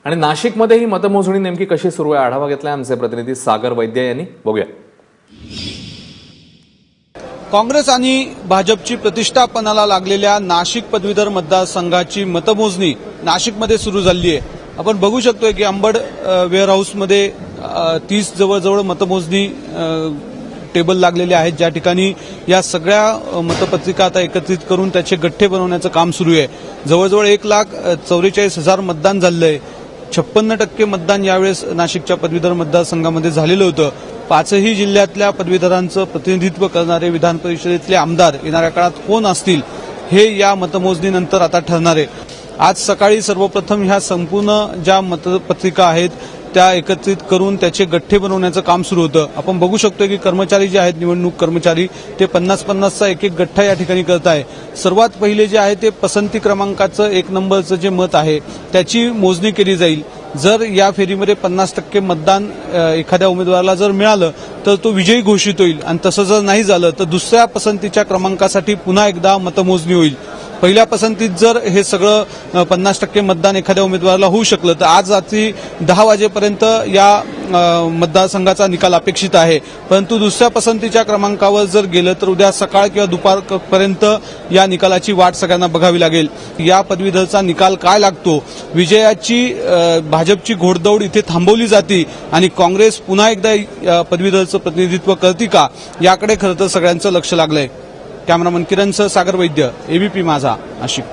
आणि नाशिकमध्ये ही मतमोजणी नेमकी कशी सुरू आहे आढावा घेतलाय आमचे प्रतिनिधी सागर वैद्य यांनी. बघूया. काँग्रेस आणि भाजपची प्रतिष्ठा पणाला लागलेल्या नाशिक पदवीधर मतदारसंघाची मतमोजणी नाशिकमध्ये सुरू झाली आहे. आपण बघू शकतोय की अंबड वेअरहाऊसमध्ये 30 जवळजवळ मतमोजणी टेबल लागलेले आहेत, ज्या ठिकाणी या सगळ्या मतपत्रिका आता एकत्रित करून त्याचे गठ्ठे बनवण्याचं काम सुरू आहे. जवळजवळ 1,44,000 मतदान झालं आहे. 56% मतदान यावेळेस नाशिकच्या पदवीधर मतदारसंघामध्ये झालेलं होतं. 5ही जिल्ह्यातल्या पदवीधरांचं प्रतिनिधित्व करणारे विधान परिषदेतले आमदार येणाऱ्या काळात कोण असतील हे या मतमोजणीनंतर आता ठरणार आहे. आज सकाळी सर्वप्रथम ह्या संपूर्ण ज्या मतपत्रिका आहेत त्या एकत्रित करून त्याचे गठ्ठे बनवण्याचं काम सुरू होतं. आपण बघू शकतो की कर्मचारी जे आहेत, निवडणूक कर्मचारी, ते 50-50चा एक गठ्ठा या ठिकाणी करत आहे. सर्वात पहिले जे आहे ते पसंती क्रमांकाचं 1 नंबरचं जे मत आहे त्याची मोजणी केली जाईल. जर या फेरीमध्ये 50% मतदान एखाद्या उमेदवाराला जर मिळालं तर तो विजयी घोषित होईल, आणि तसं जर नाही झालं तर दुसऱ्या पसंतीच्या क्रमांकासाठी पुन्हा एकदा मतमोजणी होईल. पहिल्या पसंतीत जर हे सगळं 50% मतदान एखाद्या उमेदवाराला होऊ शकलं तर आज रात्री 10 वाजेपर्यंत या मतदारसंघाचा निकाल अपेक्षित आहे. परंतु दुसऱ्या पसंतीच्या क्रमांकावर जर गेलं तर उद्या सकाळ किंवा दुपारपर्यंत या निकालाची वाट सगळ्यांना बघावी लागेल. या पदवीधरचा निकाल काय लागतो, विजयाची भाजपची घोडदौड इथे थांबवली जाते आणि काँग्रेस पुन्हा एकदा पदवीधरचं प्रतिनिधित्व करते का, याकडे खरं तर सगळ्यांचं लक्ष लागलंय. कॅमेरामन किरणसह सागर वैद्य, एबीपी माझा, नाशिक.